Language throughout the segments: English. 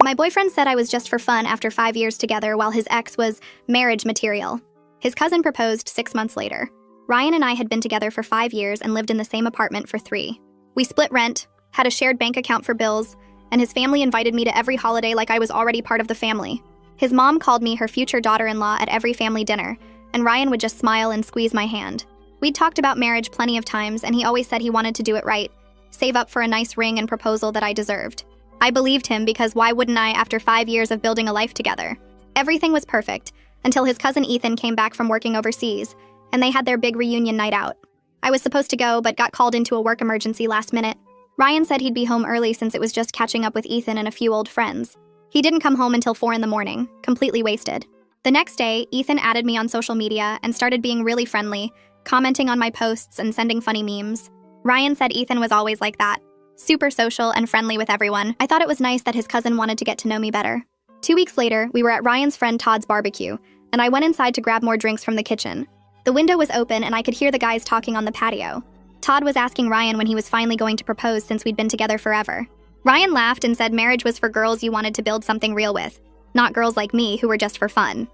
My boyfriend said I was just for fun after 5 years together, while his ex was marriage material. His cousin proposed 6 months later. Ryan and I had been together for 5 years and lived in the same apartment for 3. We split rent, had a shared bank account for bills, and his family invited me to every holiday like I was already part of the family. His mom called me her future daughter-in-law at every family dinner, and Ryan would just smile and squeeze my hand. We'd talked about marriage plenty of times, and he always said he wanted to do it right, save up for a nice ring and proposal that I deserved. I believed him because why wouldn't I after 5 years of building a life together? Everything was perfect, until his cousin Ethan came back from working overseas, and they had their big reunion night out. I was supposed to go, but got called into a work emergency last minute. Ryan said he'd be home early since it was just catching up with Ethan and a few old friends. He didn't come home until 4 in the morning, completely wasted. The next day, Ethan added me on social media and started being really friendly, commenting on my posts and sending funny memes. Ryan said Ethan was always like that, super social and friendly with everyone. I thought it was nice that his cousin wanted to get to know me better. 2 weeks later, we were at Ryan's friend Todd's barbecue, and I went inside to grab more drinks from the kitchen. The window was open and I could hear the guys talking on the patio. Todd was asking Ryan when he was finally going to propose since we'd been together forever. Ryan laughed and said marriage was for girls you wanted to build something real with, not girls like me who were just for fun.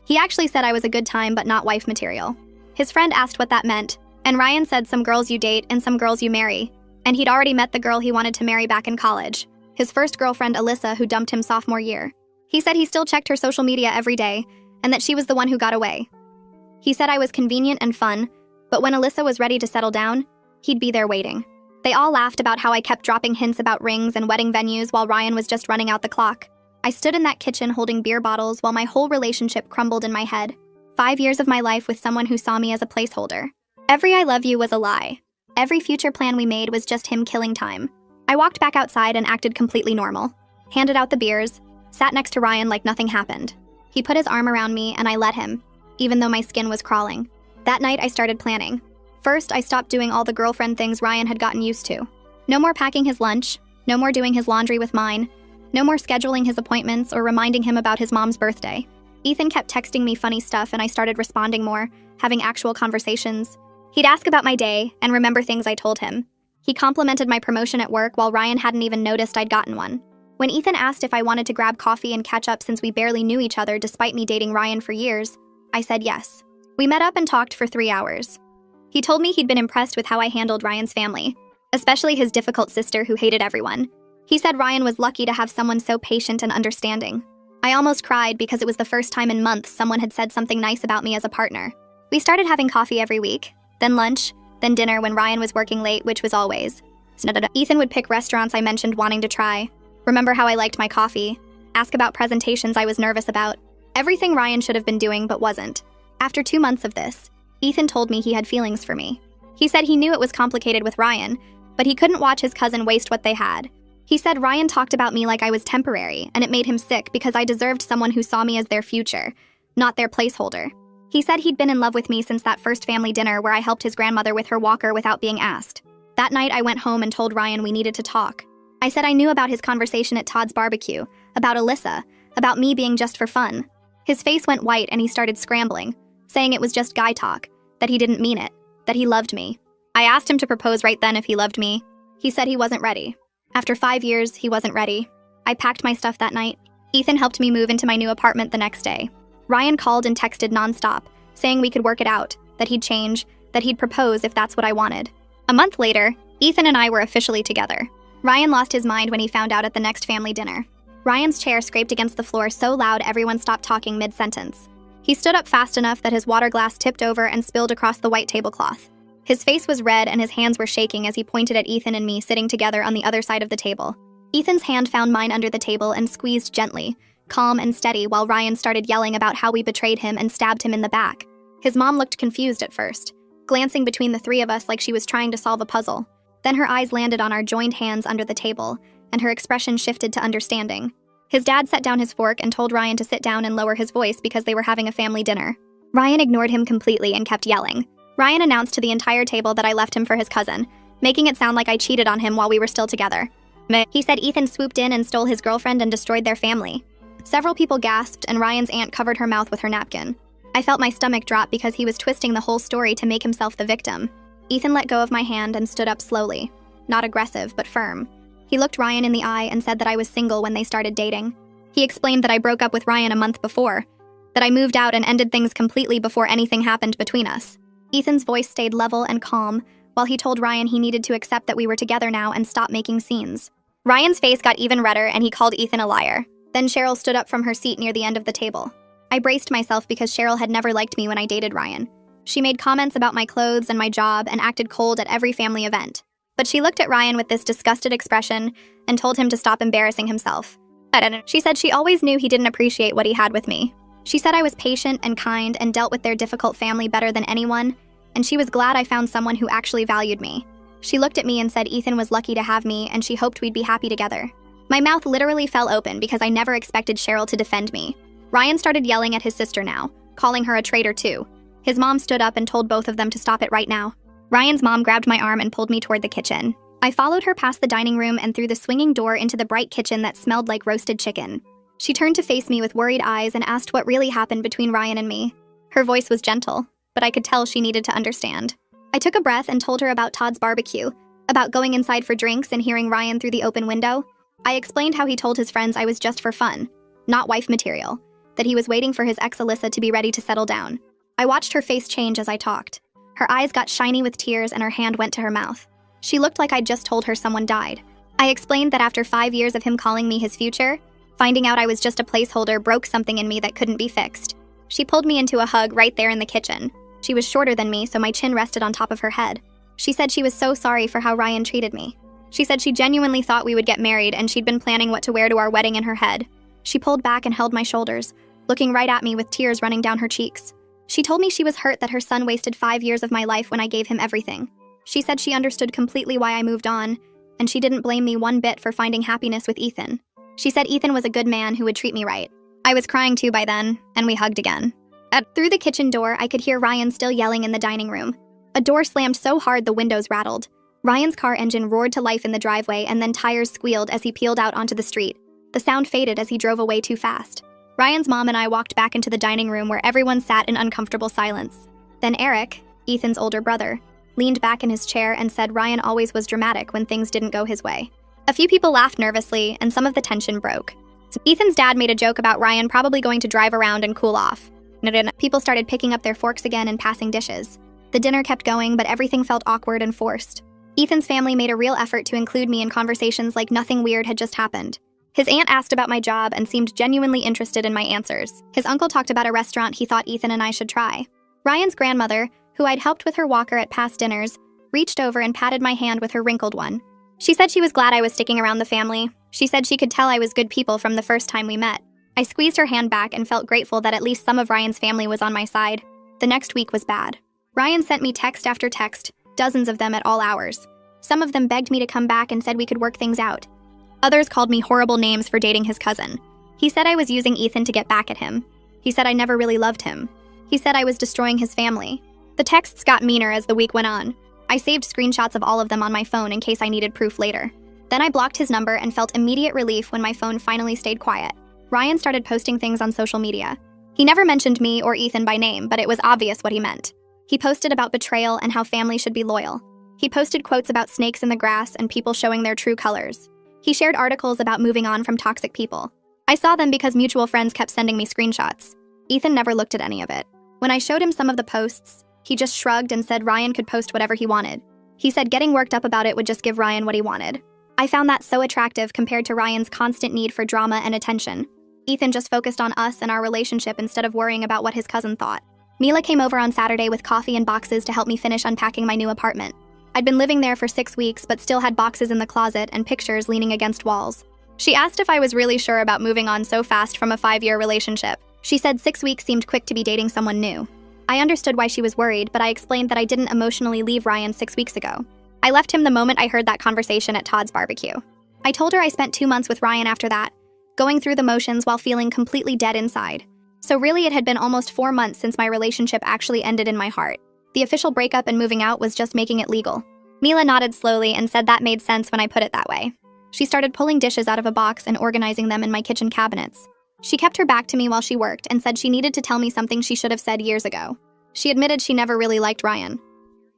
He actually said I was a good time but not wife material. His friend asked what that meant, and Ryan said some girls you date and some girls you marry, and he'd already met the girl he wanted to marry back in college, his first girlfriend Alyssa, who dumped him sophomore year. He said he still checked her social media every day, and that she was the one who got away. He said I was convenient and fun, but when Alyssa was ready to settle down, he'd be there waiting. They all laughed about how I kept dropping hints about rings and wedding venues while Ryan was just running out the clock. I stood in that kitchen holding beer bottles while my whole relationship crumbled in my head. 5 years of my life with someone who saw me as a placeholder. Every I love you was a lie. Every future plan we made was just him killing time. I walked back outside and acted completely normal. Handed out the beers, sat next to Ryan like nothing happened. He put his arm around me and I let him, even though my skin was crawling. That night I started planning. First, I stopped doing all the girlfriend things Ryan had gotten used to. No more packing his lunch, no more doing his laundry with mine, no more scheduling his appointments or reminding him about his mom's birthday. Ethan kept texting me funny stuff and I started responding more, having actual conversations. He'd ask about my day and remember things I told him. He complimented my promotion at work while Ryan hadn't even noticed I'd gotten one. When Ethan asked if I wanted to grab coffee and catch up since we barely knew each other despite me dating Ryan for years, I said yes. We met up and talked for 3 hours. He told me he'd been impressed with how I handled Ryan's family, especially his difficult sister who hated everyone. He said Ryan was lucky to have someone so patient and understanding. I almost cried because it was the first time in months someone had said something nice about me as a partner. We started having coffee every week, then lunch, then dinner when Ryan was working late, which was always. Ethan would pick restaurants I mentioned wanting to try, remember how I liked my coffee, ask about presentations I was nervous about. Everything Ryan should have been doing but wasn't. After 2 months of this, Ethan told me he had feelings for me. He said he knew it was complicated with Ryan, but he couldn't watch his cousin waste what they had. He said Ryan talked about me like I was temporary, and it made him sick because I deserved someone who saw me as their future, not their placeholder. He said he'd been in love with me since that first family dinner where I helped his grandmother with her walker without being asked. That night I went home and told Ryan we needed to talk. I said I knew about his conversation at Todd's barbecue, about Alyssa, about me being just for fun. His face went white and he started scrambling, saying it was just guy talk, that he didn't mean it, that he loved me. I asked him to propose right then if he loved me. He said he wasn't ready. After 5 years, he wasn't ready. I packed my stuff that night. Ethan helped me move into my new apartment the next day. Ryan called and texted nonstop, saying we could work it out, that he'd change, that he'd propose if that's what I wanted. A month later, Ethan and I were officially together. Ryan lost his mind when he found out at the next family dinner. Ryan's chair scraped against the floor so loud everyone stopped talking mid-sentence. He stood up fast enough that his water glass tipped over and spilled across the white tablecloth. His face was red and his hands were shaking as he pointed at Ethan and me sitting together on the other side of the table. Ethan's hand found mine under the table and squeezed gently, calm and steady, while Ryan started yelling about how we betrayed him and stabbed him in the back. His mom looked confused at first, glancing between the 3 of us like she was trying to solve a puzzle. Then her eyes landed on our joined hands under the table, and her expression shifted to understanding. His dad set down his fork and told Ryan to sit down and lower his voice because they were having a family dinner. Ryan ignored him completely and kept yelling. Ryan announced to the entire table that I left him for his cousin, making it sound like I cheated on him while we were still together. He said Ethan swooped in and stole his girlfriend and destroyed their family. Several people gasped, and Ryan's aunt covered her mouth with her napkin. I felt my stomach drop because he was twisting the whole story to make himself the victim. Ethan let go of my hand and stood up slowly. Not aggressive, but firm. He looked Ryan in the eye and said that I was single when they started dating. He explained that I broke up with Ryan a month before, that I moved out and ended things completely before anything happened between us. Ethan's voice stayed level and calm, while he told Ryan he needed to accept that we were together now and stop making scenes. Ryan's face got even redder and he called Ethan a liar. Then Cheryl stood up from her seat near the end of the table. I braced myself because Cheryl had never liked me when I dated Ryan. She made comments about my clothes and my job and acted cold at every family event. But she looked at Ryan with this disgusted expression and told him to stop embarrassing himself. She said she always knew he didn't appreciate what he had with me. She said I was patient and kind and dealt with their difficult family better than anyone, and she was glad I found someone who actually valued me. She looked at me and said Ethan was lucky to have me and she hoped we'd be happy together. My mouth literally fell open because I never expected Cheryl to defend me. Ryan started yelling at his sister now, calling her a traitor too. His mom stood up and told both of them to stop it right now. Ryan's mom grabbed my arm and pulled me toward the kitchen. I followed her past the dining room and through the swinging door into the bright kitchen that smelled like roasted chicken. She turned to face me with worried eyes and asked what really happened between Ryan and me. Her voice was gentle, but I could tell she needed to understand. I took a breath and told her about Todd's barbecue, about going inside for drinks and hearing Ryan through the open window. I explained how he told his friends I was just for fun, not wife material, that he was waiting for his ex Alyssa to be ready to settle down. I watched her face change as I talked. Her eyes got shiny with tears and her hand went to her mouth. She looked like I'd just told her someone died. I explained that after 5 years of him calling me his future, finding out I was just a placeholder broke something in me that couldn't be fixed. She pulled me into a hug right there in the kitchen. She was shorter than me, so my chin rested on top of her head. She said she was so sorry for how Ryan treated me. She said she genuinely thought we would get married and she'd been planning what to wear to our wedding in her head. She pulled back and held my shoulders, looking right at me with tears running down her cheeks. She told me she was hurt that her son wasted 5 years of my life when I gave him everything. She said she understood completely why I moved on, and she didn't blame me one bit for finding happiness with Ethan. She said Ethan was a good man who would treat me right. I was crying too by then, and we hugged again. Through the kitchen door, I could hear Ryan still yelling in the dining room. A door slammed so hard the windows rattled. Ryan's car engine roared to life in the driveway and then tires squealed as he peeled out onto the street. The sound faded as he drove away too fast. Ryan's mom and I walked back into the dining room where everyone sat in uncomfortable silence. Then Eric, Ethan's older brother, leaned back in his chair and said Ryan always was dramatic when things didn't go his way. A few people laughed nervously, and some of the tension broke. Ethan's dad made a joke about Ryan probably going to drive around and cool off. People started picking up their forks again and passing dishes. The dinner kept going, but everything felt awkward and forced. Ethan's family made a real effort to include me in conversations like nothing weird had just happened. His aunt asked about my job and seemed genuinely interested in my answers. His uncle talked about a restaurant he thought Ethan and I should try. Ryan's grandmother, who I'd helped with her walker at past dinners, reached over and patted my hand with her wrinkled one. She said she was glad I was sticking around the family. She said she could tell I was good people from the first time we met. I squeezed her hand back and felt grateful that at least some of Ryan's family was on my side. The next week was bad. Ryan sent me text after text, dozens of them at all hours. Some of them begged me to come back and said we could work things out. Others called me horrible names for dating his cousin. He said I was using Ethan to get back at him. He said I never really loved him. He said I was destroying his family. The texts got meaner as the week went on. I saved screenshots of all of them on my phone in case I needed proof later. Then I blocked his number and felt immediate relief when my phone finally stayed quiet. Ryan started posting things on social media. He never mentioned me or Ethan by name, but it was obvious what he meant. He posted about betrayal and how family should be loyal. He posted quotes about snakes in the grass and people showing their true colors. He shared articles about moving on from toxic people. I saw them because mutual friends kept sending me screenshots. Ethan never looked at any of it. When I showed him some of the posts, he just shrugged and said Ryan could post whatever he wanted. He said getting worked up about it would just give Ryan what he wanted. I found that so attractive compared to Ryan's constant need for drama and attention. Ethan just focused on us and our relationship instead of worrying about what his cousin thought. Mila came over on Saturday with coffee and boxes to help me finish unpacking my new apartment. I'd been living there for 6 weeks, but still had boxes in the closet and pictures leaning against walls. She asked if I was really sure about moving on so fast from a 5-year relationship. She said 6 weeks seemed quick to be dating someone new. I understood why she was worried, but I explained that I didn't emotionally leave Ryan 6 weeks ago. I left him the moment I heard that conversation at Todd's barbecue. I told her I spent 2 months with Ryan after that, going through the motions while feeling completely dead inside. So really it had been almost 4 months since my relationship actually ended in my heart. The official breakup and moving out was just making it legal. Mila nodded slowly and said that made sense when I put it that way. She started pulling dishes out of a box and organizing them in my kitchen cabinets. She kept her back to me while she worked and said she needed to tell me something she should have said years ago. She admitted she never really liked Ryan.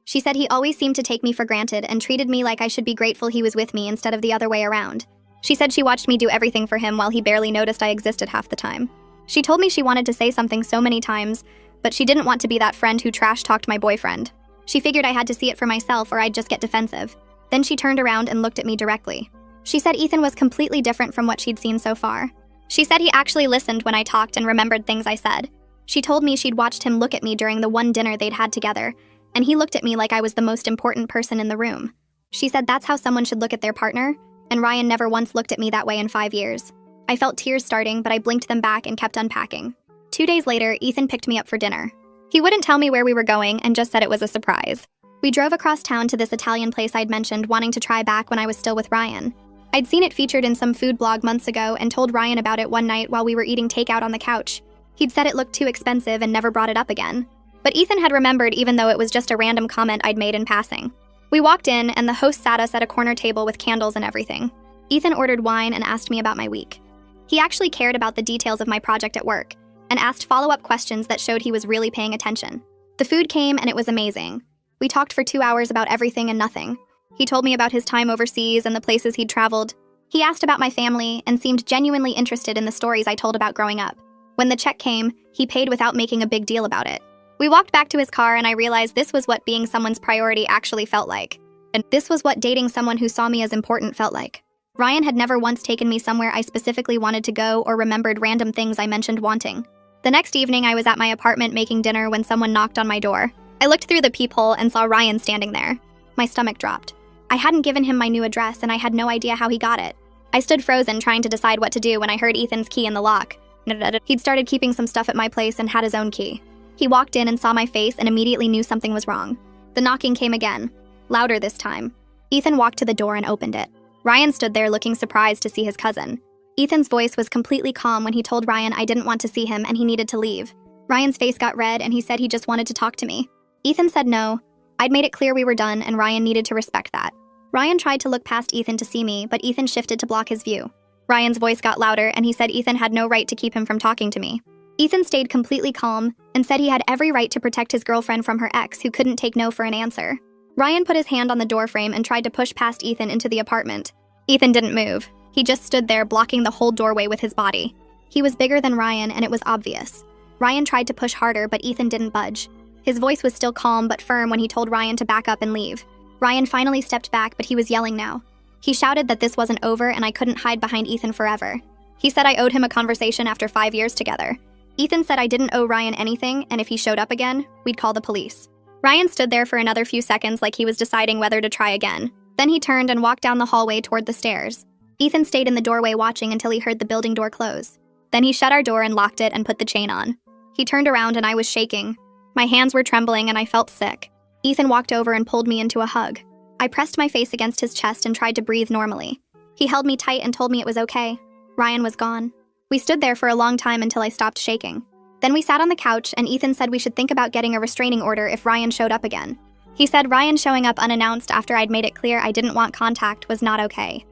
She said he always seemed to take me for granted and treated me like I should be grateful he was with me instead of the other way around. She said she watched me do everything for him while he barely noticed I existed half the time. She told me she wanted to say something so many times, but she didn't want to be that friend who trash-talked my boyfriend. She figured I had to see it for myself or I'd just get defensive. Then she turned around and looked at me directly. She said Ethan was completely different from what she'd seen so far. She said he actually listened when I talked and remembered things I said. She told me she'd watched him look at me during the one dinner they'd had together, and he looked at me like I was the most important person in the room. She said that's how someone should look at their partner, and Ryan never once looked at me that way in 5 years. I felt tears starting, but I blinked them back and kept unpacking. 2 days later, Ethan picked me up for dinner. He wouldn't tell me where we were going and just said it was a surprise. We drove across town to this Italian place I'd mentioned wanting to try back when I was still with Ryan. I'd seen it featured in some food blog months ago and told Ryan about it one night while we were eating takeout on the couch. He'd said it looked too expensive and never brought it up again. But Ethan had remembered even though it was just a random comment I'd made in passing. We walked in and the host sat us at a corner table with candles and everything. Ethan ordered wine and asked me about my week. He actually cared about the details of my project at work and asked follow-up questions that showed he was really paying attention. The food came and it was amazing. We talked for 2 hours about everything and nothing. He told me about his time overseas and the places he'd traveled. He asked about my family and seemed genuinely interested in the stories I told about growing up. When the check came, he paid without making a big deal about it. We walked back to his car and I realized this was what being someone's priority actually felt like. And this was what dating someone who saw me as important felt like. Ryan had never once taken me somewhere I specifically wanted to go or remembered random things I mentioned wanting. The next evening, I was at my apartment making dinner when someone knocked on my door. I looked through the peephole and saw Ryan standing there. My stomach dropped. I hadn't given him my new address and I had no idea how he got it. I stood frozen trying to decide what to do when I heard Ethan's key in the lock. He'd started keeping some stuff at my place and had his own key. He walked in and saw my face and immediately knew something was wrong. The knocking came again, louder this time. Ethan walked to the door and opened it. Ryan stood there looking surprised to see his cousin. Ethan's voice was completely calm when he told Ryan I didn't want to see him and he needed to leave. Ryan's face got red and he said he just wanted to talk to me. Ethan said no. I'd made it clear we were done and Ryan needed to respect that. Ryan tried to look past Ethan to see me, but Ethan shifted to block his view. Ryan's voice got louder and he said Ethan had no right to keep him from talking to me. Ethan stayed completely calm and said he had every right to protect his girlfriend from her ex who couldn't take no for an answer. Ryan put his hand on the doorframe and tried to push past Ethan into the apartment. Ethan didn't move. He just stood there blocking the whole doorway with his body. He was bigger than Ryan and it was obvious. Ryan tried to push harder, but Ethan didn't budge. His voice was still calm but firm when he told Ryan to back up and leave. Ryan finally stepped back, but he was yelling now. He shouted that this wasn't over and I couldn't hide behind Ethan forever. He said I owed him a conversation after 5 years together. Ethan said I didn't owe Ryan anything, and if he showed up again, we'd call the police. Ryan stood there for another few seconds like he was deciding whether to try again. Then he turned and walked down the hallway toward the stairs. Ethan stayed in the doorway watching until he heard the building door close. Then he shut our door and locked it and put the chain on. He turned around and I was shaking. My hands were trembling and I felt sick. Ethan walked over and pulled me into a hug. I pressed my face against his chest and tried to breathe normally. He held me tight and told me it was okay. Ryan was gone. We stood there for a long time until I stopped shaking. Then we sat on the couch and Ethan said we should think about getting a restraining order if Ryan showed up again. He said Ryan showing up unannounced after I'd made it clear I didn't want contact was not okay.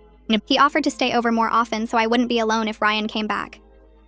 He offered to stay over more often so I wouldn't be alone if Ryan came back.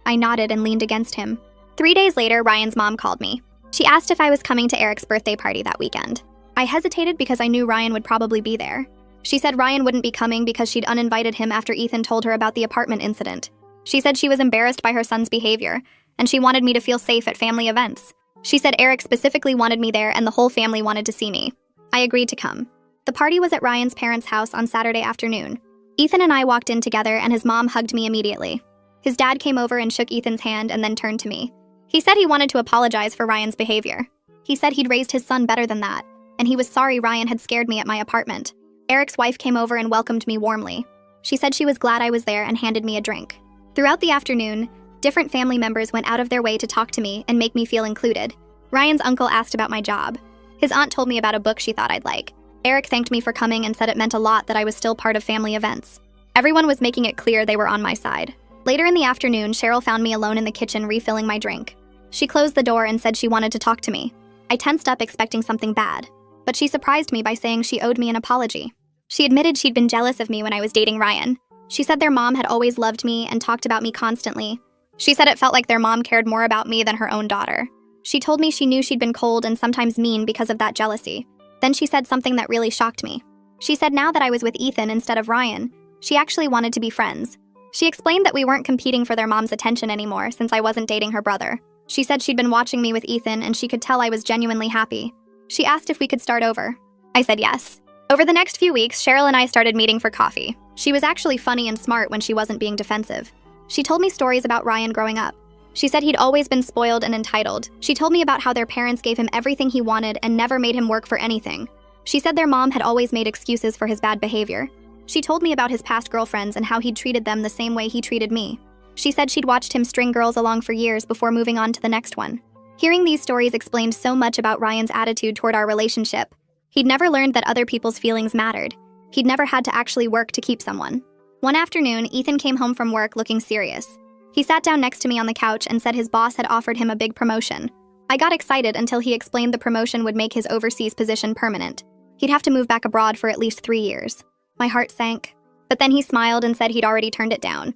I nodded and leaned against him. 3 days later, Ryan's mom called me. She asked if I was coming to Eric's birthday party that weekend. I hesitated because I knew Ryan would probably be there. She said Ryan wouldn't be coming because she'd uninvited him after Ethan told her about the apartment incident. She said she was embarrassed by her son's behavior, and she wanted me to feel safe at family events. She said Eric specifically wanted me there and the whole family wanted to see me. I agreed to come. The party was at Ryan's parents' house on Saturday afternoon. Ethan and I walked in together and his mom hugged me immediately. His dad came over and shook Ethan's hand and then turned to me. He said he wanted to apologize for Ryan's behavior. He said he'd raised his son better than that, and he was sorry Ryan had scared me at my apartment. Eric's wife came over and welcomed me warmly. She said she was glad I was there and handed me a drink. Throughout the afternoon, different family members went out of their way to talk to me and make me feel included. Ryan's uncle asked about my job. His aunt told me about a book she thought I'd like. Eric thanked me for coming and said it meant a lot that I was still part of family events. Everyone was making it clear they were on my side. Later in the afternoon, Cheryl found me alone in the kitchen refilling my drink. She closed the door and said she wanted to talk to me. I tensed up expecting something bad, but she surprised me by saying she owed me an apology. She admitted she'd been jealous of me when I was dating Ryan. She said their mom had always loved me and talked about me constantly. She said it felt like their mom cared more about me than her own daughter. She told me she knew she'd been cold and sometimes mean because of that jealousy. Then she said something that really shocked me. She said now that I was with Ethan instead of Ryan, She actually wanted to be friends. She explained that we weren't competing for their mom's attention anymore since I wasn't dating her brother. She said she'd been watching me with Ethan and she could tell I was genuinely happy. She asked if we could start over. I said yes. Over the next few weeks, Cheryl and I started meeting for coffee. She was actually funny and smart when she wasn't being defensive. She told me stories about Ryan growing up. She said he'd always been spoiled and entitled. She told me about how their parents gave him everything he wanted and never made him work for anything. She said their mom had always made excuses for his bad behavior. She told me about his past girlfriends and how he'd treated them the same way he treated me. She said she'd watched him string girls along for years before moving on to the next one. Hearing these stories explained so much about Ryan's attitude toward our relationship. He'd never learned that other people's feelings mattered. He'd never had to actually work to keep someone. One afternoon, Ethan came home from work looking serious. He sat down next to me on the couch and said his boss had offered him a big promotion. I got excited until he explained the promotion would make his overseas position permanent. He'd have to move back abroad for at least 3 years. My heart sank. But then he smiled and said he'd already turned it down.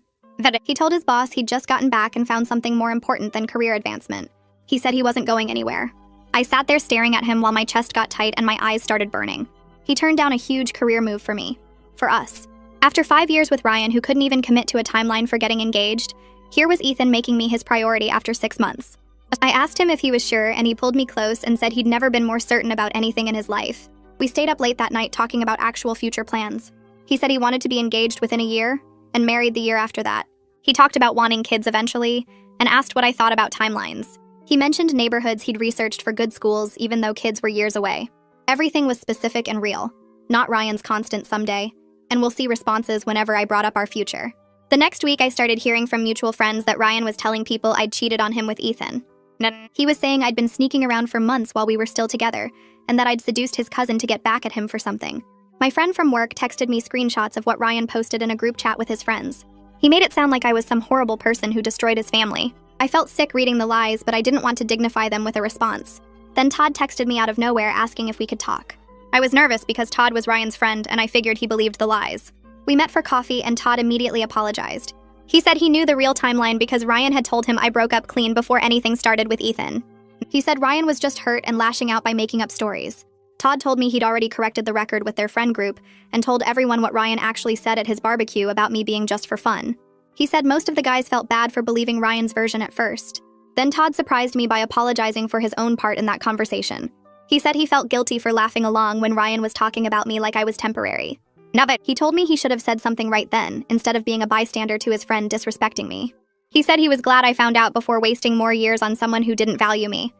He told his boss he'd just gotten back and found something more important than career advancement. He said he wasn't going anywhere. I sat there staring at him while my chest got tight and my eyes started burning. He turned down a huge career move for me. For us. After 5 years with Ryan, who couldn't even commit to a timeline for getting engaged, here was Ethan making me his priority after 6 months. I asked him if he was sure, and he pulled me close and said he'd never been more certain about anything in his life. We stayed up late that night talking about actual future plans. He said he wanted to be engaged within a year and married the year after that. He talked about wanting kids eventually and asked what I thought about timelines. He mentioned neighborhoods he'd researched for good schools even though kids were years away. Everything was specific and real, not Ryan's constant someday, and we'll see responses whenever I brought up our future. The next week, I started hearing from mutual friends that Ryan was telling people I'd cheated on him with Ethan. He was saying I'd been sneaking around for months while we were still together, and that I'd seduced his cousin to get back at him for something. My friend from work texted me screenshots of what Ryan posted in a group chat with his friends. He made it sound like I was some horrible person who destroyed his family. I felt sick reading the lies, but I didn't want to dignify them with a response. Then Todd texted me out of nowhere asking if we could talk. I was nervous because Todd was Ryan's friend and I figured he believed the lies. We met for coffee and Todd immediately apologized. He said he knew the real timeline because Ryan had told him I broke up clean before anything started with Ethan. He said Ryan was just hurt and lashing out by making up stories. Todd told me he'd already corrected the record with their friend group and told everyone what Ryan actually said at his barbecue about me being just for fun. He said most of the guys felt bad for believing Ryan's version at first. Then Todd surprised me by apologizing for his own part in that conversation. He said he felt guilty for laughing along when Ryan was talking about me like I was temporary. But he told me he should have said something right then, instead of being a bystander to his friend disrespecting me. He said he was glad I found out before wasting more years on someone who didn't value me.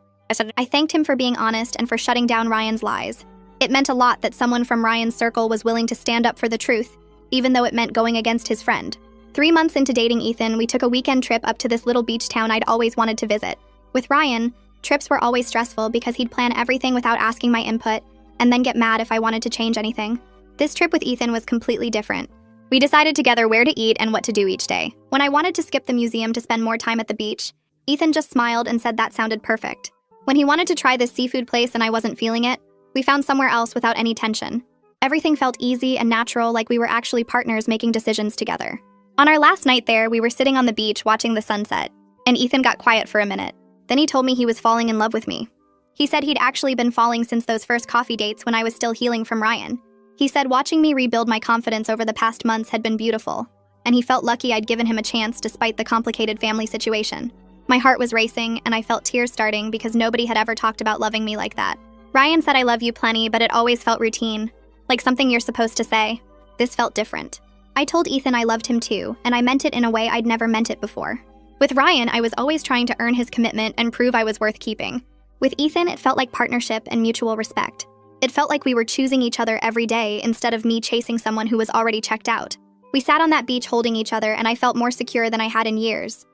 I thanked him for being honest and for shutting down Ryan's lies. It meant a lot that someone from Ryan's circle was willing to stand up for the truth, even though it meant going against his friend. 3 months into dating Ethan, we took a weekend trip up to this little beach town I'd always wanted to visit. With Ryan, trips were always stressful because he'd plan everything without asking my input, and then get mad if I wanted to change anything. This trip with Ethan was completely different. We decided together where to eat and what to do each day. When I wanted to skip the museum to spend more time at the beach, Ethan just smiled and said that sounded perfect. When he wanted to try this seafood place and I wasn't feeling it, we found somewhere else without any tension. Everything felt easy and natural, like we were actually partners making decisions together. On our last night there, we were sitting on the beach watching the sunset, and Ethan got quiet for a minute. Then he told me he was falling in love with me. He said he'd actually been falling since those first coffee dates when I was still healing from Ryan. He said watching me rebuild my confidence over the past months had been beautiful, and he felt lucky I'd given him a chance despite the complicated family situation. My heart was racing, and I felt tears starting because nobody had ever talked about loving me like that. Ryan said I love you plenty, but it always felt routine, like something you're supposed to say. This felt different. I told Ethan I loved him too, and I meant it in a way I'd never meant it before. With Ryan, I was always trying to earn his commitment and prove I was worth keeping. With Ethan, it felt like partnership and mutual respect. It felt like we were choosing each other every day instead of me chasing someone who was already checked out. We sat on that beach holding each other, and I felt more secure than I had in years.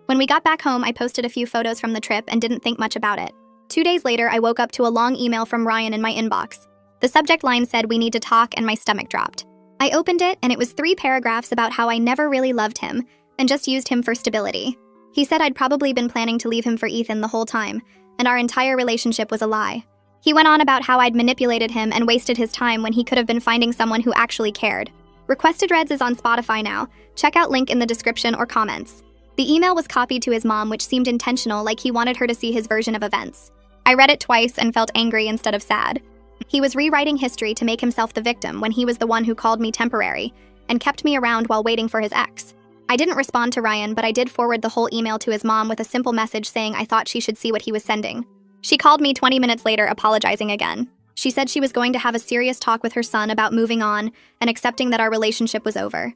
When we got back home, I posted a few photos from the trip and didn't think much about it. 2 days later, I woke up to a long email from Ryan in my inbox. The subject line said, "We need to talk," and my stomach dropped. I opened it, and it was 3 paragraphs about how I never really loved him and just used him for stability. He said I'd probably been planning to leave him for Ethan the whole time, and our entire relationship was a lie. He went on about how I'd manipulated him and wasted his time when he could have been finding someone who actually cared. Requested Reads is on Spotify now. Check out link in the description or comments. The email was copied to his mom, which seemed intentional, like he wanted her to see his version of events. I read it twice and felt angry instead of sad. He was rewriting history to make himself the victim when he was the one who called me temporary, and kept me around while waiting for his ex. I didn't respond to Ryan, but I did forward the whole email to his mom with a simple message saying I thought she should see what he was sending. She called me 20 minutes later apologizing again. She said she was going to have a serious talk with her son about moving on and accepting that our relationship was over.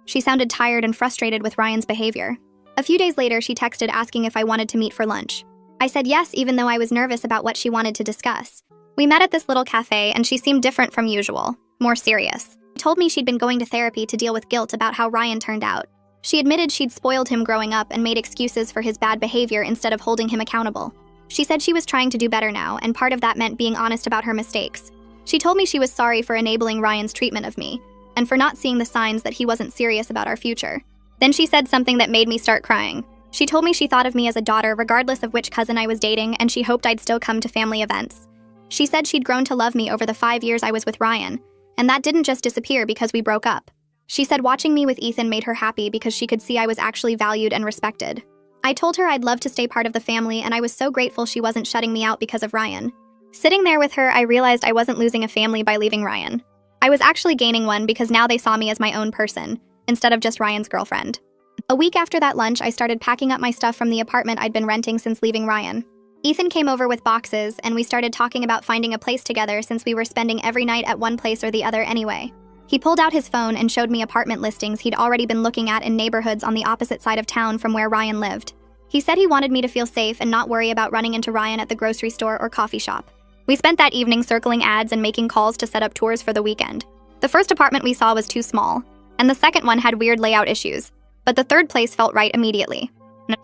She sounded tired and frustrated with Ryan's behavior. A few days later, she texted asking if I wanted to meet for lunch. I said yes, even though I was nervous about what she wanted to discuss. We met at this little cafe, and she seemed different from usual, more serious. She told me she'd been going to therapy to deal with guilt about how Ryan turned out. She admitted she'd spoiled him growing up and made excuses for his bad behavior instead of holding him accountable. She said she was trying to do better now, and part of that meant being honest about her mistakes. She told me she was sorry for enabling Ryan's treatment of me, and for not seeing the signs that he wasn't serious about our future. Then she said something that made me start crying. She told me she thought of me as a daughter regardless of which cousin I was dating, and she hoped I'd still come to family events. She said she'd grown to love me over the 5 years I was with Ryan, and that didn't just disappear because we broke up. She said watching me with Ethan made her happy because she could see I was actually valued and respected. I told her I'd love to stay part of the family, and I was so grateful she wasn't shutting me out because of Ryan. Sitting there with her, I realized I wasn't losing a family by leaving Ryan. I was actually gaining one because now they saw me as my own person, instead of just Ryan's girlfriend. A week after that lunch, I started packing up my stuff from the apartment I'd been renting since leaving Ryan. Ethan came over with boxes, and we started talking about finding a place together since we were spending every night at one place or the other anyway. He pulled out his phone and showed me apartment listings he'd already been looking at in neighborhoods on the opposite side of town from where Ryan lived. He said he wanted me to feel safe and not worry about running into Ryan at the grocery store or coffee shop. We spent that evening circling ads and making calls to set up tours for the weekend. The first apartment we saw was too small, and the second one had weird layout issues, but the third place felt right immediately.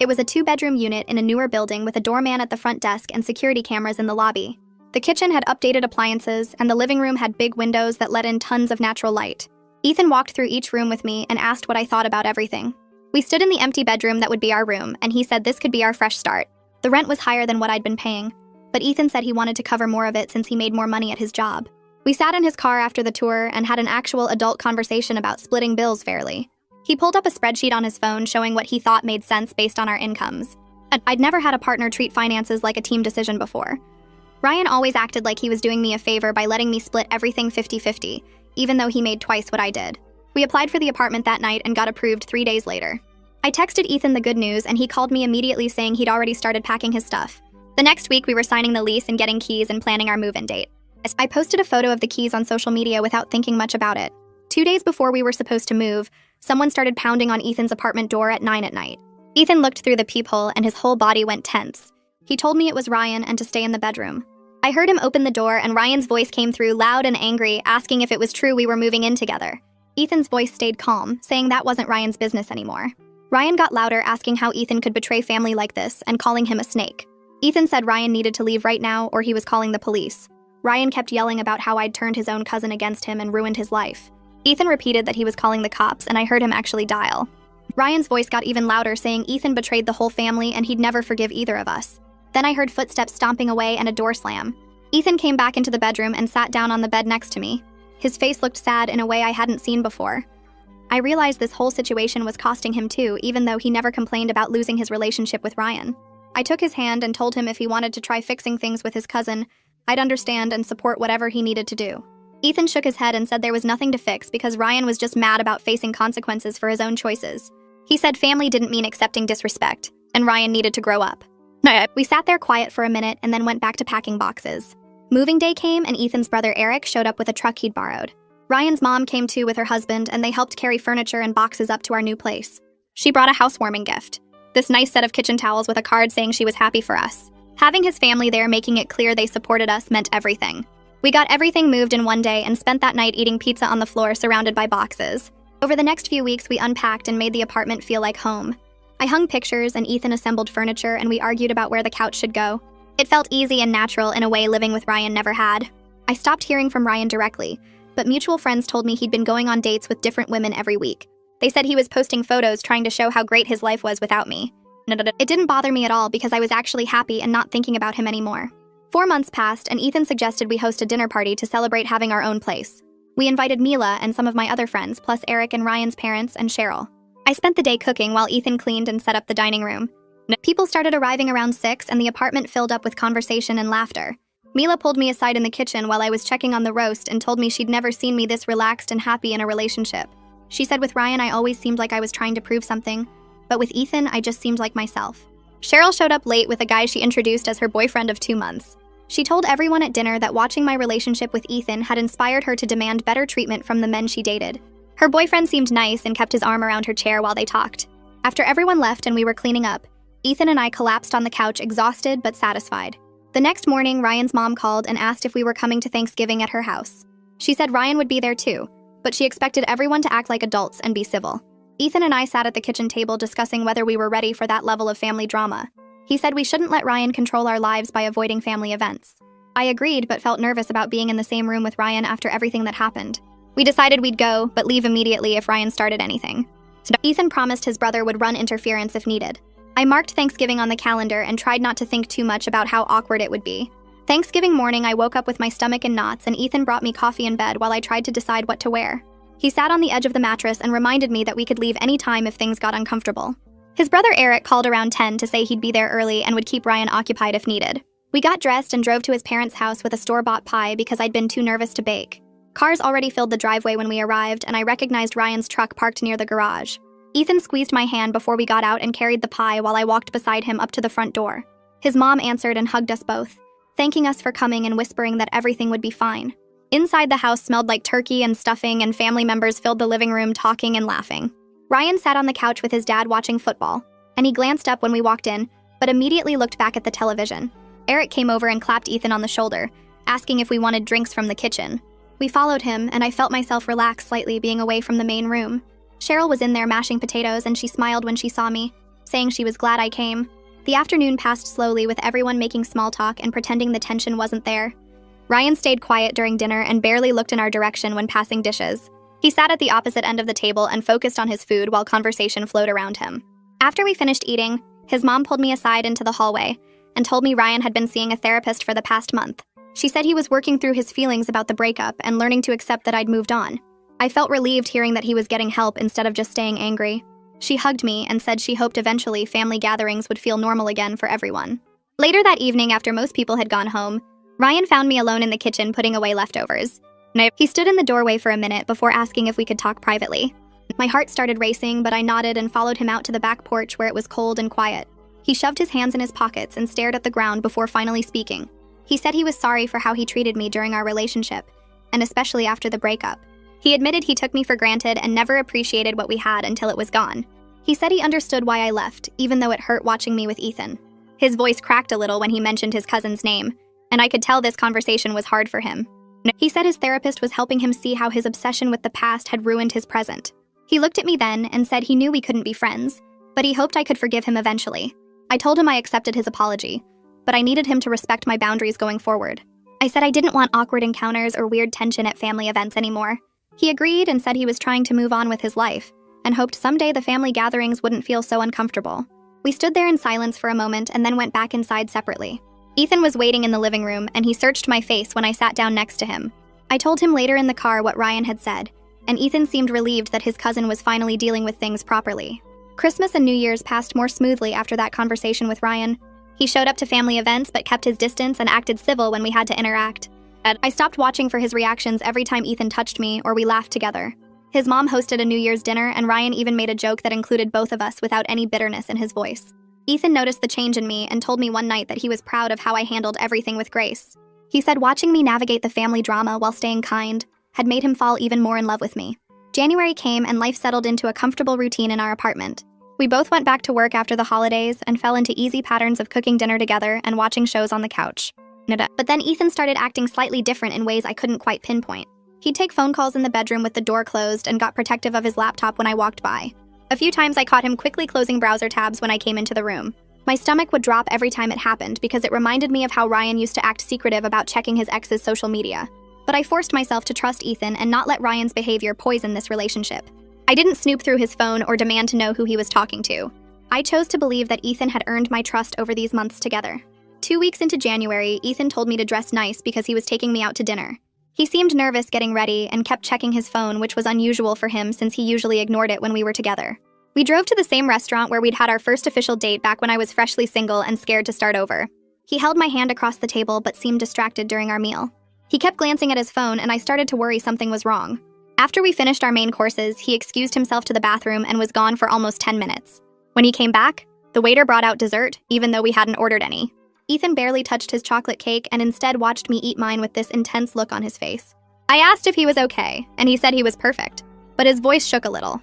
It was a 2-bedroom unit in a newer building with a doorman at the front desk and security cameras in the lobby. The kitchen had updated appliances, and the living room had big windows that let in tons of natural light. Ethan walked through each room with me and asked what I thought about everything. We stood in the empty bedroom that would be our room, and he said this could be our fresh start. The rent was higher than what I'd been paying, but Ethan said he wanted to cover more of it since he made more money at his job. We sat in his car after the tour and had an actual adult conversation about splitting bills fairly. He pulled up a spreadsheet on his phone showing what he thought made sense based on our incomes. I'd never had a partner treat finances like a team decision before. Ryan always acted like he was doing me a favor by letting me split everything 50-50, even though he made twice what I did. We applied for the apartment that night and got approved 3 days later. I texted Ethan the good news, and he called me immediately saying he'd already started packing his stuff. The next week, we were signing the lease and getting keys and planning our move-in date. I posted a photo of the keys on social media without thinking much about it. 2 days before we were supposed to move, someone started pounding on Ethan's apartment door at 9 at night. Ethan looked through the peephole and his whole body went tense. He told me it was Ryan and to stay in the bedroom. I heard him open the door, and Ryan's voice came through loud and angry, asking if it was true we were moving in together. Ethan's voice stayed calm, saying that wasn't Ryan's business anymore. Ryan got louder, asking how Ethan could betray family like this and calling him a snake. Ethan said Ryan needed to leave right now or he was calling the police. Ryan kept yelling about how I'd turned his own cousin against him and ruined his life. Ethan repeated that he was calling the cops, and I heard him actually dial. Ryan's voice got even louder, saying Ethan betrayed the whole family and he'd never forgive either of us. Then I heard footsteps stomping away and a door slam. Ethan came back into the bedroom and sat down on the bed next to me. His face looked sad in a way I hadn't seen before. I realized this whole situation was costing him too, even though he never complained about losing his relationship with Ryan. I took his hand and told him if he wanted to try fixing things with his cousin, I'd understand and support whatever he needed to do. Ethan shook his head and said there was nothing to fix because Ryan was just mad about facing consequences for his own choices. He said family didn't mean accepting disrespect, and Ryan needed to grow up. We sat there quiet for a minute and then went back to packing boxes. Moving day came, and Ethan's brother Eric showed up with a truck he'd borrowed. Ryan's mom came too with her husband, and they helped carry furniture and boxes up to our new place. She brought a housewarming gift, this nice set of kitchen towels with a card saying she was happy for us. Having his family there making it clear they supported us meant everything. We got everything moved in one day and spent that night eating pizza on the floor surrounded by boxes. Over the next few weeks, we unpacked and made the apartment feel like home. I hung pictures and Ethan assembled furniture, and we argued about where the couch should go. It felt easy and natural in a way living with Ryan never had. I stopped hearing from Ryan directly, but mutual friends told me he'd been going on dates with different women every week. They said he was posting photos trying to show how great his life was without me. It didn't bother me at all because I was actually happy and not thinking about him anymore. 4 months passed, and Ethan suggested we host a dinner party to celebrate having our own place. We invited Mila and some of my other friends, plus Eric and Ryan's parents and Cheryl. I spent the day cooking while Ethan cleaned and set up the dining room. People started arriving around 6, and the apartment filled up with conversation and laughter. Mila pulled me aside in the kitchen while I was checking on the roast and told me she'd never seen me this relaxed and happy in a relationship. She said with Ryan I always seemed like I was trying to prove something, but with Ethan I just seemed like myself. Cheryl showed up late with a guy she introduced as her boyfriend of 2 months. She told everyone at dinner that watching my relationship with Ethan had inspired her to demand better treatment from the men she dated. Her boyfriend seemed nice and kept his arm around her chair while they talked. After everyone left and we were cleaning up, Ethan and I collapsed on the couch exhausted but satisfied. The next morning, Ryan's mom called and asked if we were coming to Thanksgiving at her house. She said Ryan would be there too, but she expected everyone to act like adults and be civil. Ethan and I sat at the kitchen table discussing whether we were ready for that level of family drama. He said we shouldn't let Ryan control our lives by avoiding family events. I agreed but felt nervous about being in the same room with Ryan after everything that happened. We decided we'd go, but leave immediately if Ryan started anything. So Ethan promised his brother would run interference if needed. I marked Thanksgiving on the calendar and tried not to think too much about how awkward it would be. Thanksgiving morning, I woke up with my stomach in knots and Ethan brought me coffee in bed while I tried to decide what to wear. He sat on the edge of the mattress and reminded me that we could leave any time if things got uncomfortable. His brother Eric called around 10 to say he'd be there early and would keep Ryan occupied if needed. We got dressed and drove to his parents' house with a store-bought pie because I'd been too nervous to bake. Cars already filled the driveway when we arrived, and I recognized Ryan's truck parked near the garage. Ethan squeezed my hand before we got out and carried the pie while I walked beside him up to the front door. His mom answered and hugged us both, thanking us for coming and whispering that everything would be fine. Inside, the house smelled like turkey and stuffing, and family members filled the living room talking and laughing. Ryan sat on the couch with his dad watching football, and he glanced up when we walked in, but immediately looked back at the television. Eric came over and clapped Ethan on the shoulder, asking if we wanted drinks from the kitchen. We followed him, and I felt myself relax slightly being away from the main room. Cheryl was in there mashing potatoes, and she smiled when she saw me, saying she was glad I came. The afternoon passed slowly with everyone making small talk and pretending the tension wasn't there. Ryan stayed quiet during dinner and barely looked in our direction when passing dishes. He sat at the opposite end of the table and focused on his food while conversation flowed around him. After we finished eating, his mom pulled me aside into the hallway and told me Ryan had been seeing a therapist for the past month. She said he was working through his feelings about the breakup and learning to accept that I'd moved on. I felt relieved hearing that he was getting help instead of just staying angry. She hugged me and said she hoped eventually family gatherings would feel normal again for everyone. Later that evening, after most people had gone home, Ryan found me alone in the kitchen putting away leftovers. He stood in the doorway for a minute before asking if we could talk privately. My heart started racing, but I nodded and followed him out to the back porch where it was cold and quiet. He shoved his hands in his pockets and stared at the ground before finally speaking. He said he was sorry for how he treated me during our relationship, and especially after the breakup. He admitted he took me for granted and never appreciated what we had until it was gone. He said he understood why I left, even though it hurt watching me with Ethan. His voice cracked a little when he mentioned his cousin's name, and I could tell this conversation was hard for him. He said his therapist was helping him see how his obsession with the past had ruined his present. He looked at me then and said he knew we couldn't be friends, but he hoped I could forgive him eventually. I told him I accepted his apology, but I needed him to respect my boundaries going forward. I said I didn't want awkward encounters or weird tension at family events anymore. He agreed and said he was trying to move on with his life, and hoped someday the family gatherings wouldn't feel so uncomfortable. We stood there in silence for a moment and then went back inside separately. Ethan was waiting in the living room, and he searched my face when I sat down next to him. I told him later in the car what Ryan had said, and Ethan seemed relieved that his cousin was finally dealing with things properly. Christmas and New Year's passed more smoothly after that conversation with Ryan. He showed up to family events but kept his distance and acted civil when we had to interact. I stopped watching for his reactions every time Ethan touched me or we laughed together. His mom hosted a New Year's dinner, and Ryan even made a joke that included both of us without any bitterness in his voice. Ethan noticed the change in me and told me one night that he was proud of how I handled everything with grace. He said watching me navigate the family drama while staying kind had made him fall even more in love with me. January came and life settled into a comfortable routine in our apartment. We both went back to work after the holidays and fell into easy patterns of cooking dinner together and watching shows on the couch. But then Ethan started acting slightly different in ways I couldn't quite pinpoint. He'd take phone calls in the bedroom with the door closed and got protective of his laptop when I walked by. A few times I caught him quickly closing browser tabs when I came into the room. My stomach would drop every time it happened because it reminded me of how Ryan used to act secretive about checking his ex's social media. But I forced myself to trust Ethan and not let Ryan's behavior poison this relationship. I didn't snoop through his phone or demand to know who he was talking to. I chose to believe that Ethan had earned my trust over these months together. 2 weeks into January, Ethan told me to dress nice because he was taking me out to dinner. He seemed nervous getting ready and kept checking his phone, which was unusual for him since he usually ignored it when we were together. We drove to the same restaurant where we'd had our first official date back when I was freshly single and scared to start over. He held my hand across the table but seemed distracted during our meal. He kept glancing at his phone, and I started to worry something was wrong. After we finished our main courses, he excused himself to the bathroom and was gone for almost 10 minutes. When he came back, the waiter brought out dessert, even though we hadn't ordered any. Ethan barely touched his chocolate cake and instead watched me eat mine with this intense look on his face. I asked if he was okay, and he said he was perfect, but his voice shook a little.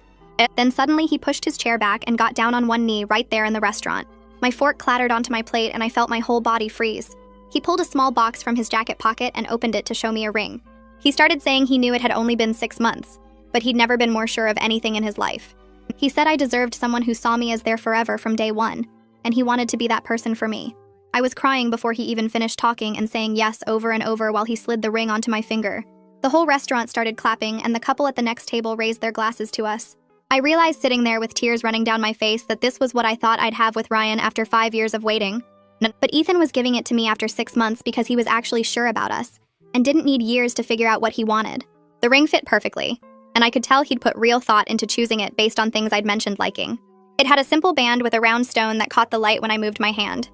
Then suddenly he pushed his chair back and got down on one knee right there in the restaurant. My fork clattered onto my plate and I felt my whole body freeze. He pulled a small box from his jacket pocket and opened it to show me a ring. He started saying he knew it had only been 6 months, but he'd never been more sure of anything in his life. He said I deserved someone who saw me as their forever from day one, and he wanted to be that person for me. I was crying before he even finished talking and saying yes over and over while he slid the ring onto my finger. The whole restaurant started clapping, and the couple at the next table raised their glasses to us. I realized sitting there with tears running down my face that this was what I thought I'd have with Ryan after 5 years of waiting. But Ethan was giving it to me after 6 months because he was actually sure about us, and didn't need years to figure out what he wanted. The ring fit perfectly, and I could tell he'd put real thought into choosing it based on things I'd mentioned liking. It had a simple band with a round stone that caught the light when I moved my hand.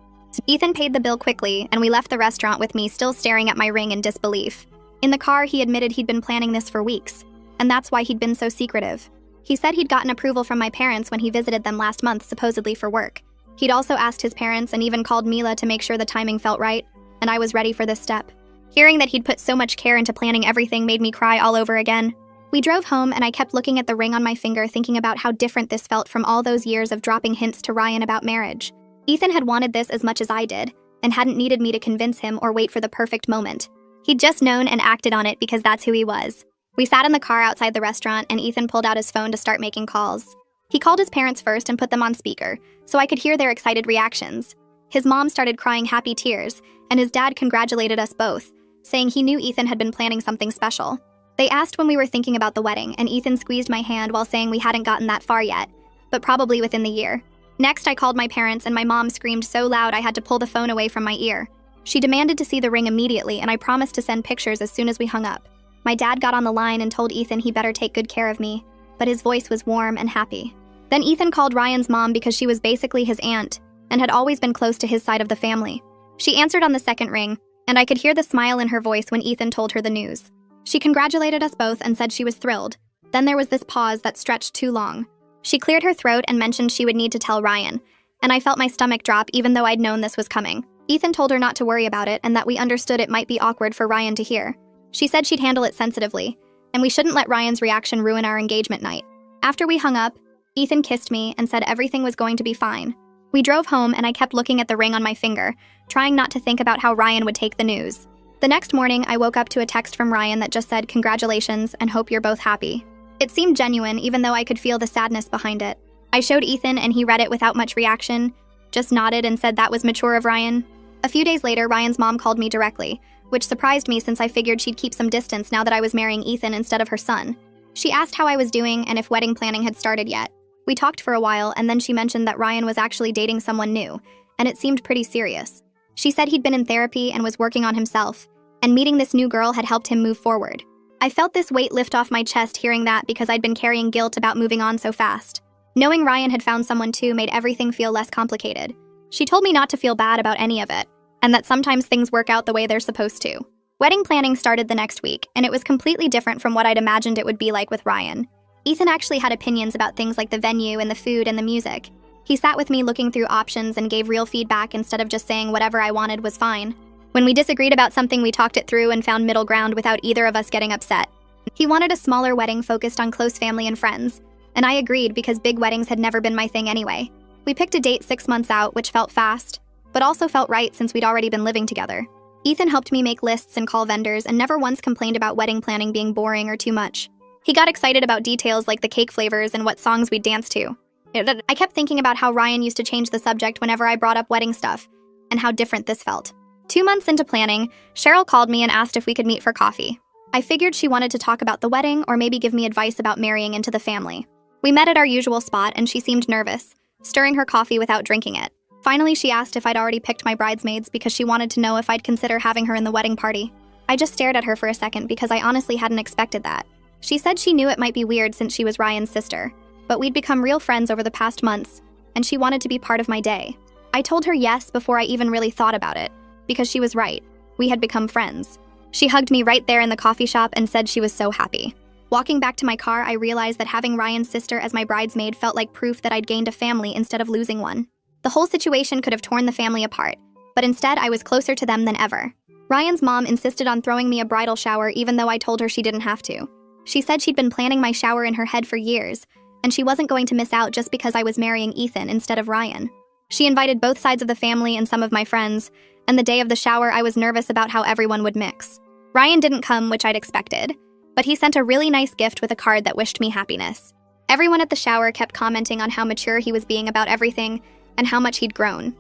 Ethan paid the bill quickly, and we left the restaurant with me still staring at my ring in disbelief. In the car, he admitted he'd been planning this for weeks, and that's why he'd been so secretive. He said he'd gotten approval from my parents when he visited them last month, supposedly for work. He'd also asked his parents and even called Mila to make sure the timing felt right, and I was ready for this step. Hearing that he'd put so much care into planning everything made me cry all over again. We drove home, and I kept looking at the ring on my finger, thinking about how different this felt from all those years of dropping hints to Ryan about marriage. Ethan had wanted this as much as I did, and hadn't needed me to convince him or wait for the perfect moment. He'd just known and acted on it because that's who he was. We sat in the car outside the restaurant, and Ethan pulled out his phone to start making calls. He called his parents first and put them on speaker, so I could hear their excited reactions. His mom started crying happy tears, and his dad congratulated us both, saying he knew Ethan had been planning something special. They asked when we were thinking about the wedding, and Ethan squeezed my hand while saying we hadn't gotten that far yet, but probably within the year. Next, I called my parents, and my mom screamed so loud I had to pull the phone away from my ear. She demanded to see the ring immediately, and I promised to send pictures as soon as we hung up. My dad got on the line and told Ethan he better take good care of me, but his voice was warm and happy. Then Ethan called Ryan's mom because she was basically his aunt, and had always been close to his side of the family. She answered on the second ring, and I could hear the smile in her voice when Ethan told her the news. She congratulated us both and said she was thrilled. Then there was this pause that stretched too long. She cleared her throat and mentioned she would need to tell Ryan, and I felt my stomach drop even though I'd known this was coming. Ethan told her not to worry about it and that we understood it might be awkward for Ryan to hear. She said she'd handle it sensitively, and we shouldn't let Ryan's reaction ruin our engagement night. After we hung up, Ethan kissed me and said everything was going to be fine. We drove home, and I kept looking at the ring on my finger, trying not to think about how Ryan would take the news. The next morning, I woke up to a text from Ryan that just said, "Congratulations, and hope you're both happy." It seemed genuine, even though I could feel the sadness behind it. I showed Ethan, and he read it without much reaction, just nodded and said that was mature of Ryan. A few days later, Ryan's mom called me directly, which surprised me since I figured she'd keep some distance now that I was marrying Ethan instead of her son. She asked how I was doing and if wedding planning had started yet. We talked for a while, and then she mentioned that Ryan was actually dating someone new, and it seemed pretty serious. She said he'd been in therapy and was working on himself, and meeting this new girl had helped him move forward. I felt this weight lift off my chest hearing that because I'd been carrying guilt about moving on so fast. Knowing Ryan had found someone too made everything feel less complicated. She told me not to feel bad about any of it, and that sometimes things work out the way they're supposed to. Wedding planning started the next week, and it was completely different from what I'd imagined it would be like with Ryan. Ethan actually had opinions about things like the venue and the food and the music. He sat with me looking through options and gave real feedback instead of just saying whatever I wanted was fine. When we disagreed about something, we talked it through and found middle ground without either of us getting upset. He wanted a smaller wedding focused on close family and friends, and I agreed because big weddings had never been my thing anyway. We picked a date 6 months out, which felt fast, but also felt right since we'd already been living together. Ethan helped me make lists and call vendors and never once complained about wedding planning being boring or too much. He got excited about details like the cake flavors and what songs we'd dance to. I kept thinking about how Ryan used to change the subject whenever I brought up wedding stuff, and how different this felt. 2 months into planning, Cheryl called me and asked if we could meet for coffee. I figured she wanted to talk about the wedding or maybe give me advice about marrying into the family. We met at our usual spot, and she seemed nervous, stirring her coffee without drinking it. Finally, she asked if I'd already picked my bridesmaids because she wanted to know if I'd consider having her in the wedding party. I just stared at her for a second because I honestly hadn't expected that. She said she knew it might be weird since she was Ryan's sister, but we'd become real friends over the past months, and she wanted to be part of my day. I told her yes before I even really thought about it, because she was right. We had become friends. She hugged me right there in the coffee shop and said she was so happy. Walking back to my car, I realized that having Ryan's sister as my bridesmaid felt like proof that I'd gained a family instead of losing one. The whole situation could have torn the family apart, but instead I was closer to them than ever. Ryan's mom insisted on throwing me a bridal shower even though I told her she didn't have to. She said she'd been planning my shower in her head for years, and she wasn't going to miss out just because I was marrying Ethan instead of Ryan. She invited both sides of the family and some of my friends, and the day of the shower I was nervous about how everyone would mix. Ryan didn't come, which I'd expected, but he sent a really nice gift with a card that wished me happiness. Everyone at the shower kept commenting on how mature he was being about everything and how much he'd grown.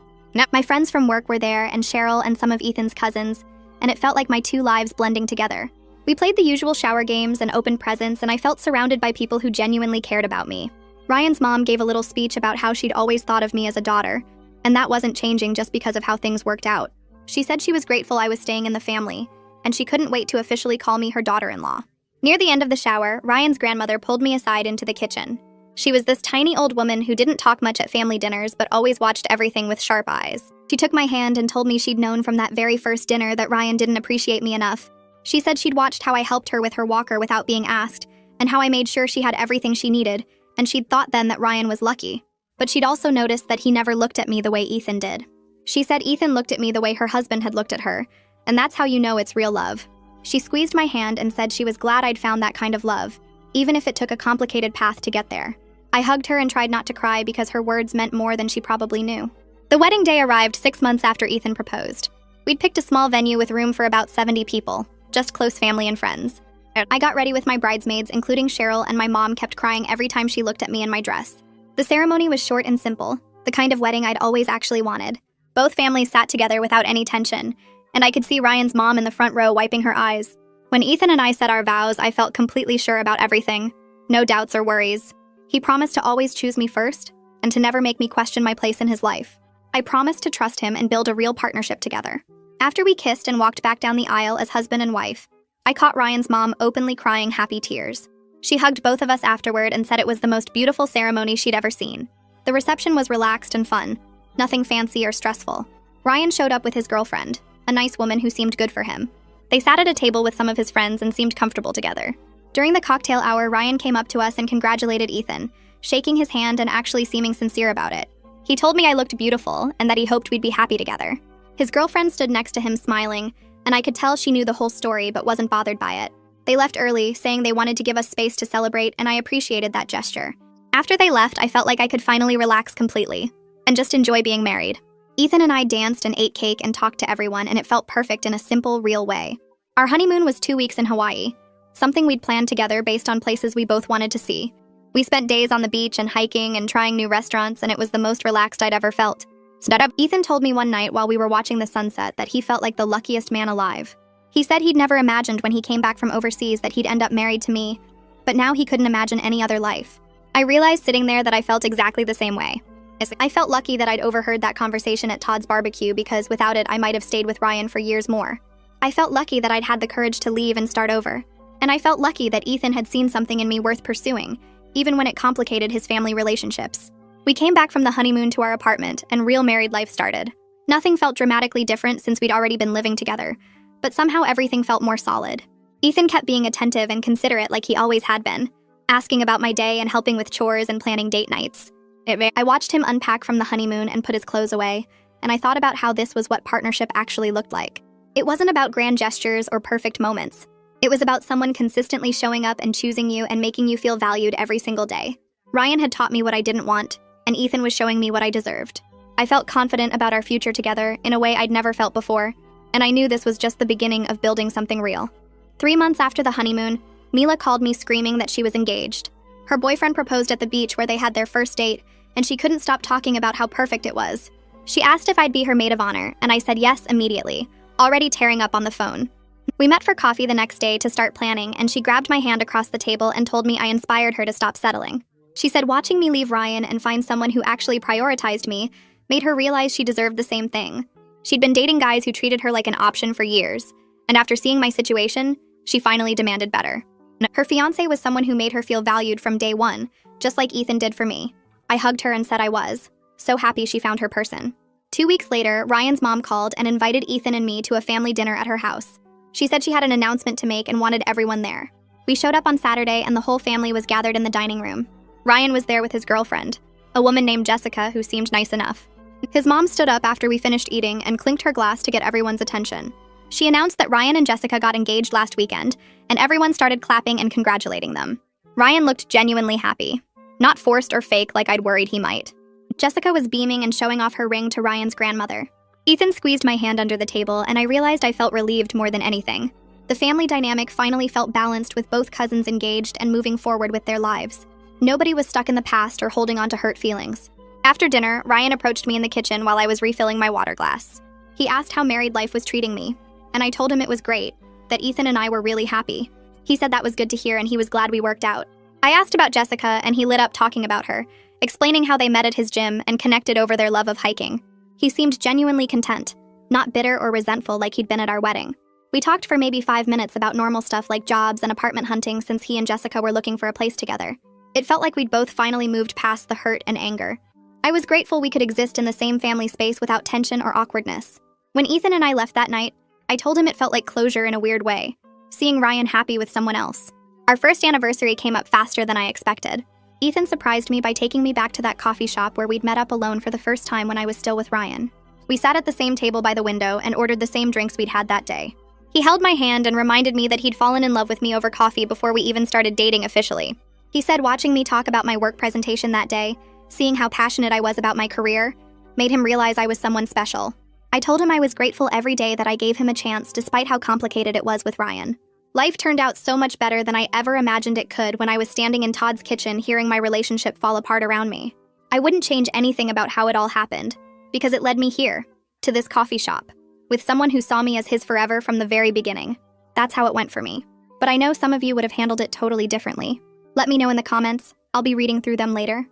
My friends from work were there, and Cheryl and some of Ethan's cousins, and it felt like my two lives blending together. We played the usual shower games and opened presents, and I felt surrounded by people who genuinely cared about me. Ryan's mom gave a little speech about how she'd always thought of me as a daughter, and that wasn't changing just because of how things worked out. She said she was grateful I was staying in the family, and she couldn't wait to officially call me her daughter-in-law. Near the end of the shower, Ryan's grandmother pulled me aside into the kitchen. She was this tiny old woman who didn't talk much at family dinners but always watched everything with sharp eyes. She took my hand and told me she'd known from that very first dinner that Ryan didn't appreciate me enough. She said she'd watched how I helped her with her walker without being asked, and how I made sure she had everything she needed, and she'd thought then that Ryan was lucky. But she'd also noticed that he never looked at me the way Ethan did. She said Ethan looked at me the way her husband had looked at her, and that's how you know it's real love. She squeezed my hand and said she was glad I'd found that kind of love, even if it took a complicated path to get there. I hugged her and tried not to cry because her words meant more than she probably knew. The wedding day arrived 6 months after Ethan proposed. We'd picked a small venue with room for about 70 people, just close family and friends. I got ready with my bridesmaids, including Cheryl, and my mom kept crying every time she looked at me in my dress. The ceremony was short and simple, the kind of wedding I'd always actually wanted. Both families sat together without any tension, and I could see Ryan's mom in the front row wiping her eyes. When Ethan and I said our vows, I felt completely sure about everything. No doubts or worries. He promised to always choose me first, and to never make me question my place in his life. I promised to trust him and build a real partnership together. After we kissed and walked back down the aisle as husband and wife, I caught Ryan's mom openly crying happy tears. She hugged both of us afterward and said it was the most beautiful ceremony she'd ever seen. The reception was relaxed and fun, nothing fancy or stressful. Ryan showed up with his girlfriend, a nice woman who seemed good for him. They sat at a table with some of his friends and seemed comfortable together. During the cocktail hour, Ryan came up to us and congratulated Ethan, shaking his hand and actually seeming sincere about it. He told me I looked beautiful and that he hoped we'd be happy together. His girlfriend stood next to him smiling, and I could tell she knew the whole story but wasn't bothered by it. They left early, saying they wanted to give us space to celebrate, and I appreciated that gesture. After they left, I felt like I could finally relax completely and just enjoy being married. Ethan and I danced and ate cake and talked to everyone, and it felt perfect in a simple, real way. Our honeymoon was 2 weeks in Hawaii, something we'd planned together based on places we both wanted to see. We spent days on the beach and hiking and trying new restaurants, and it was the most relaxed I'd ever felt. Ethan told me one night while we were watching the sunset that he felt like the luckiest man alive. He said he'd never imagined when he came back from overseas that he'd end up married to me, but now he couldn't imagine any other life. I realized sitting there that I felt exactly the same way. I felt lucky that I'd overheard that conversation at Todd's barbecue, because without it, I might have stayed with Ryan for years more. I felt lucky that I'd had the courage to leave and start over. And I felt lucky that Ethan had seen something in me worth pursuing, even when it complicated his family relationships. We came back from the honeymoon to our apartment, and real married life started. Nothing felt dramatically different since we'd already been living together, but somehow everything felt more solid. Ethan kept being attentive and considerate like he always had been, asking about my day and helping with chores and planning date nights. I watched him unpack from the honeymoon and put his clothes away, and I thought about how this was what partnership actually looked like. It wasn't about grand gestures or perfect moments. It was about someone consistently showing up and choosing you and making you feel valued every single day. Ryan had taught me what I didn't want, and Ethan was showing me what I deserved. I felt confident about our future together in a way I'd never felt before, and I knew this was just the beginning of building something real. 3 months after the honeymoon, Mila called me screaming that she was engaged. Her boyfriend proposed at the beach where they had their first date, and she couldn't stop talking about how perfect it was. She asked if I'd be her maid of honor, and I said yes immediately, already tearing up on the phone. We met for coffee the next day to start planning, and she grabbed my hand across the table and told me I inspired her to stop settling. She said watching me leave Ryan and find someone who actually prioritized me made her realize she deserved the same thing. She'd been dating guys who treated her like an option for years, and after seeing my situation, she finally demanded better. Her fiancé was someone who made her feel valued from day one, just like Ethan did for me. I hugged her and said I was so happy she found her person. 2 weeks later, Ryan's mom called and invited Ethan and me to a family dinner at her house. She said she had an announcement to make and wanted everyone there. We showed up on Saturday and the whole family was gathered in the dining room. Ryan was there with his girlfriend, a woman named Jessica who seemed nice enough. His mom stood up after we finished eating and clinked her glass to get everyone's attention. She announced that Ryan and Jessica got engaged last weekend, and everyone started clapping and congratulating them. Ryan looked genuinely happy. Not forced or fake like I'd worried he might. Jessica was beaming and showing off her ring to Ryan's grandmother. Ethan squeezed my hand under the table, and I realized I felt relieved more than anything. The family dynamic finally felt balanced with both cousins engaged and moving forward with their lives. Nobody was stuck in the past or holding on to hurt feelings. After dinner, Ryan approached me in the kitchen while I was refilling my water glass. He asked how married life was treating me, and I told him it was great, that Ethan and I were really happy. He said that was good to hear and he was glad we worked out. I asked about Jessica and he lit up talking about her, explaining how they met at his gym and connected over their love of hiking. He seemed genuinely content, not bitter or resentful like he'd been at our wedding. We talked for maybe 5 minutes about normal stuff like jobs and apartment hunting since he and Jessica were looking for a place together. It felt like we'd both finally moved past the hurt and anger. I was grateful we could exist in the same family space without tension or awkwardness. When Ethan and I left that night, I told him it felt like closure in a weird way, seeing Ryan happy with someone else. Our first anniversary came up faster than I expected. Ethan surprised me by taking me back to that coffee shop where we'd met up alone for the first time when I was still with Ryan. We sat at the same table by the window and ordered the same drinks we'd had that day. He held my hand and reminded me that he'd fallen in love with me over coffee before we even started dating officially. He said watching me talk about my work presentation that day, seeing how passionate I was about my career, made him realize I was someone special. I told him I was grateful every day that I gave him a chance despite how complicated it was with Ryan. Life turned out so much better than I ever imagined it could when I was standing in Todd's kitchen hearing my relationship fall apart around me. I wouldn't change anything about how it all happened, because it led me here, to this coffee shop, with someone who saw me as his forever from the very beginning. That's how it went for me. But I know some of you would have handled it totally differently. Let me know in the comments. I'll be reading through them later.